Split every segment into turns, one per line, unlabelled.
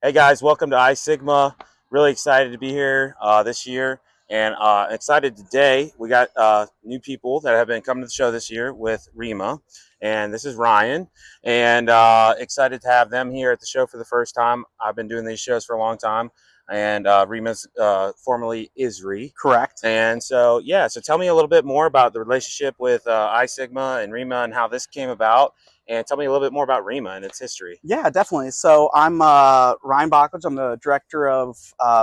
Hey guys, welcome to iSigma. Really excited to be here this year, and excited today. We got new people that have been coming to the show this year with ReMA, and this is Ryan, and excited to have them here at the show for the first time. I've been doing these shows for a long time, and ReMA's formerly ISRI.
Correct.
And so, yeah, so tell me a little bit more about the relationship with iSigma and ReMA and how this came about. And tell me a little bit more about ReMA and its history.
Yeah, definitely. So I'm Ryan Bocklage. I'm the Director of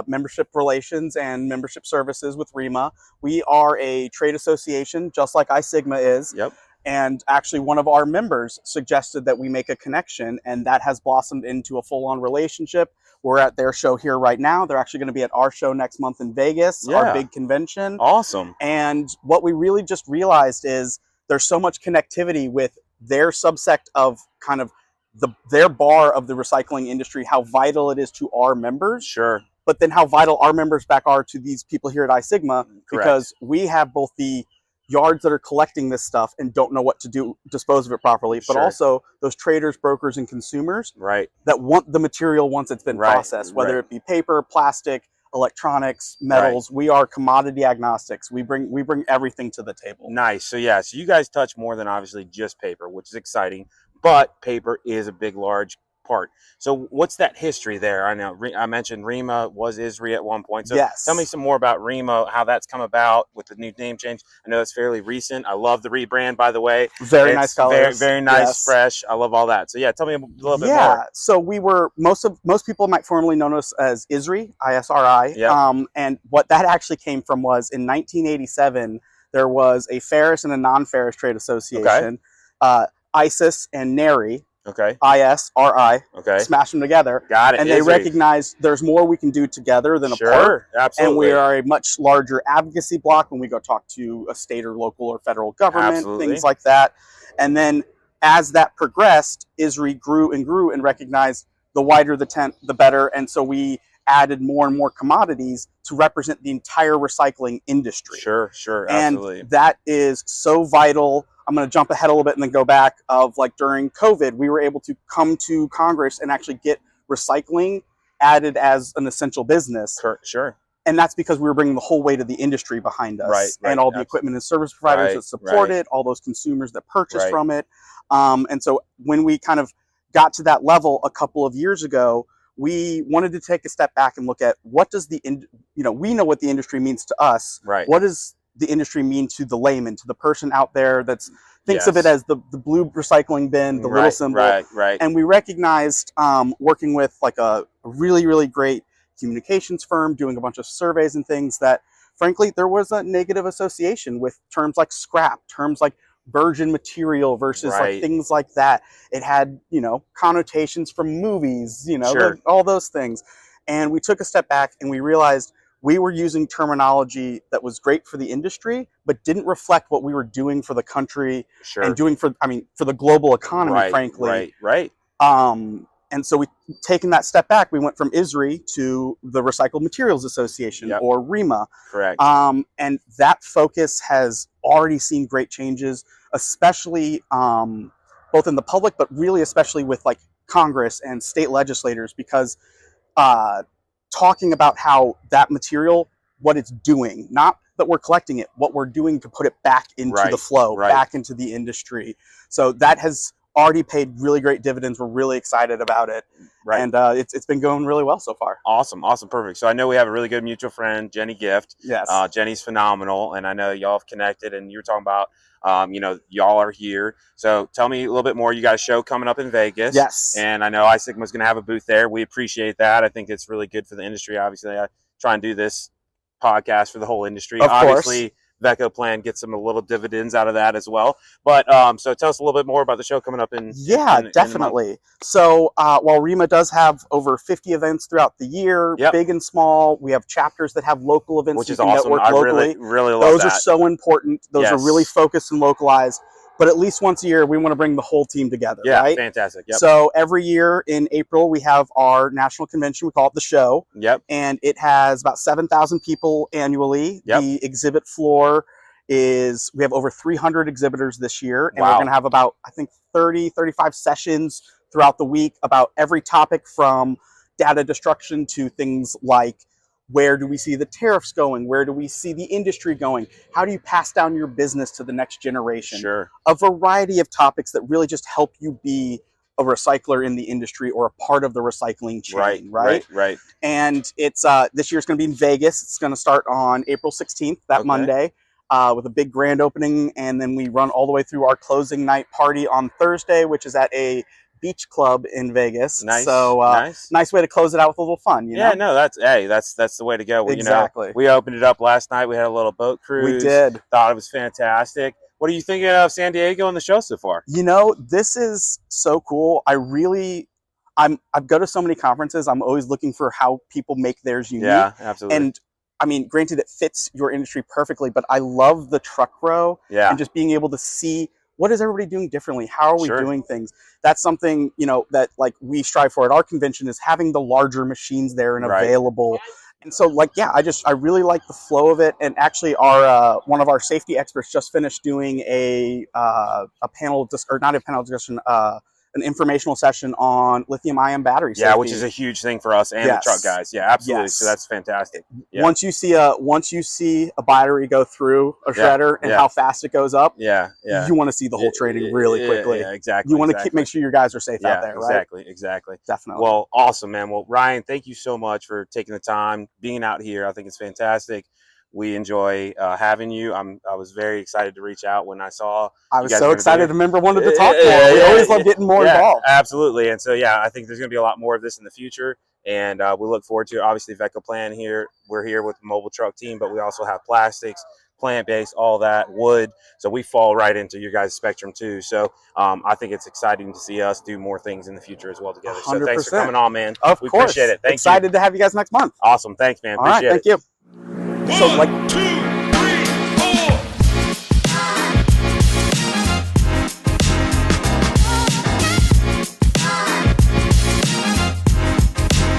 Membership Relations and Membership Services with ReMA. We are a trade association, just like iSigma is.
Yep.
And actually, one of our members suggested that we make a connection, and that has blossomed into a full-on relationship. We're at their show here right now. They're actually going to be at our show next month in Vegas, our big convention.
Awesome.
And what we really just realized is there's so much connectivity with their subsect of kind of their bar of the recycling industry, how vital it is to our members.
Sure.
But then how vital our members back are to these people here at iSigma.
Correct.
Because we have both the yards that are collecting this stuff and don't know what to dispose of it properly, but also those traders, brokers, and consumers that want the material once it's been processed, whether it be paper, plastic, electronics, metals. We are commodity agnostics. We bring everything to the table.
Nice. So yeah, so you guys touch more than obviously just paper, which is exciting, but paper is a big, large part. So what's that history there? I know I mentioned ReMA was ISRI at one point. So tell me some more about ReMA, how that's come about with the new name change. I know it's fairly recent. I love the rebrand, by the way.
Very nice colors.
Very nice, fresh. I love all that. So yeah, tell me a little bit more.
Yeah, so we were, most people might formerly know us as ISRI, ISRI.
Yep.
And what that actually came from was in 1987, there was a ferrous and a non-ferrous trade association, ISIS and NARI.
Okay.
ISRI.
Okay.
Smash them together.
Got it.
And they recognized there's more we can do together than apart.
Sure. Absolutely.
And we are a much larger advocacy block when we go talk to a state or local or federal government, things like that. And then as that progressed, ISRI grew and recognized the wider the tent, the better. And so we added more and more commodities to represent the entire recycling industry.
Sure. Absolutely.
And that is so vital. I'm going to jump ahead a little bit and then go back of like during COVID, we were able to come to Congress and actually get recycling added as an essential business.
Sure.
And that's because we were bringing the whole weight of the industry behind us and all the equipment and service providers that support it, all those consumers that purchase from it. And so when we kind of got to that level a couple of years ago, we wanted to take a step back and look at what does we know what the industry means to us. What does the industry mean to the layman, to the person out there that thinks of it as the blue recycling bin, the little symbol. And we recognized working with like a really, really great communications firm, doing a bunch of surveys and things that, frankly, there was a negative association with terms like scrap, terms like virgin material versus like things like that. It had, connotations from movies, all those things. And we took a step back and we realized we were using terminology that was great for the industry, but didn't reflect what we were doing for the country and doing for the global economy, frankly. And so we taken that step back. We went from ISRI to the Recycled Materials Association, or ReMA.
Correct.
And that focus has already seen great changes, especially both in the public, but really especially with like Congress and state legislators, because talking about how that material, what it's doing, not that we're collecting it, what we're doing to put it back into the flow, back into the industry. So that has already paid really great dividends. We're really excited about it. And it's been going really well so far.
Awesome. Perfect. So I know we have a really good mutual friend, Jenny Gift.
Yes.
Jenny's phenomenal. And I know y'all have connected, and you were talking about, y'all are here. So tell me a little bit more. You got a show coming up in Vegas.
Yes.
And I know iSigma's going to have a booth there. We appreciate that. I think it's really good for the industry. Obviously, I try and do this podcast for the whole industry. Obviously, Vecoplan gets some little dividends out of that as well. But so tell us a little bit more about the show coming up in
definitely. So while ReMA does have over 50 events throughout the year, big and small, we have chapters that have local events,
which is awesome. I really love
those
that.
Are so important. Those are really focused and localized. But at least once a year, we want to bring the whole team together.
Fantastic.
So every year in April, we have our national convention. We call it the show. And it has about 7,000 people annually. The exhibit floor is, we have over 300 exhibitors this year. And we're going to have about, I think, 35 sessions throughout the week about every topic from data destruction to things like, where do we see the tariffs going? Where do we see the industry going? How do you pass down your business to the next generation?
Sure.
A variety of topics that really just help you be a recycler in the industry or a part of the recycling chain,
right.
And it's this year's going to be in Vegas. It's going to start on April 16th, that Monday, with a big grand opening, and then we run all the way through our closing night party on Thursday, which is at a beach club in Vegas.
Nice.
So nice way to close it out with a little fun. You know?
No, that's the way to go.
Exactly.
You know, we opened it up last night. We had a little boat cruise.
We did.
Thought it was fantastic. What are you thinking of San Diego and the show so far?
You know, this is so cool. I go to so many conferences. I'm always looking for how people make theirs unique.
Yeah, absolutely.
And I mean, granted, it fits your industry perfectly, but I love the truck row and just being able to see, what is everybody doing differently? How are we doing things? That's something, you know, that like we strive for at our convention, is having the larger machines there and available. And so, like, yeah, I really like the flow of it. And actually, our one of our safety experts just finished doing a panel, or not a panel discussion, an informational session on lithium-ion battery safety.
Yeah, which is a huge thing for us and the truck guys. Yeah, absolutely. So that's fantastic. Yeah.
Once you see a battery go through a shredder and how fast it goes up, you want to see the whole training really quickly.
Yeah, exactly.
You want to make sure your guys are safe out there, right?
Exactly.
Definitely.
Well, awesome, man. Well, Ryan, thank you so much for taking the time, being out here. I think it's fantastic. We enjoy having you. I was very excited to reach out when I saw.
I was so excited. A member wanted to talk more. We always love getting more involved.
Absolutely. And so, yeah, I think there's going to be a lot more of this in the future. And we look forward to it. Obviously, Vecoplan here. We're here with the mobile truck team, but we also have plastics, plant-based, all that, wood. So we fall right into your guys' spectrum too. So I think it's exciting to see us do more things in the future as well together.
100%.
So thanks for coming on, man.
We appreciate it.
Thank you.
Excited to have you guys next month.
Awesome. Thanks, man. Appreciate it.
Thank you. So, like,